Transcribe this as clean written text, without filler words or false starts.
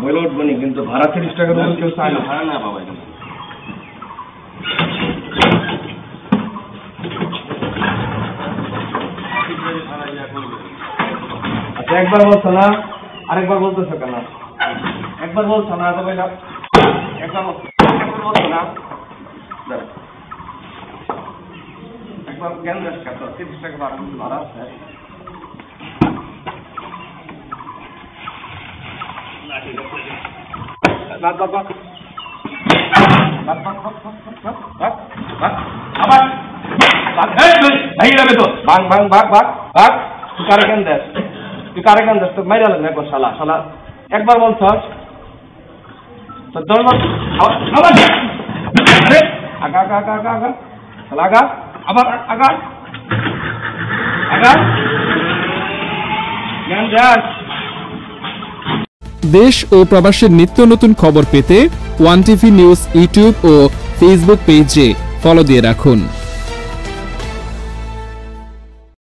বলে উঠবনি, কিন্তু ভাড়া 30 টাকা কেউ চায় না। ভাড়া না বাবা, আচ্ছা একবার বলছো না, আরেকবার বলতেছো কেন? একবার বলছো না তো ভাইরা, একবার বলছো না, একবার জ্ঞান দেশ কত 30 টাকা ভাড়া আছে। একবার বলছ দেশ ও প্রবাসের নিত্য নতুন খবর পেতে ওয়ান টিভি নিউজ ইউটিউব ও ফেসবুক পেজে ফলো দিয়ে রাখুন।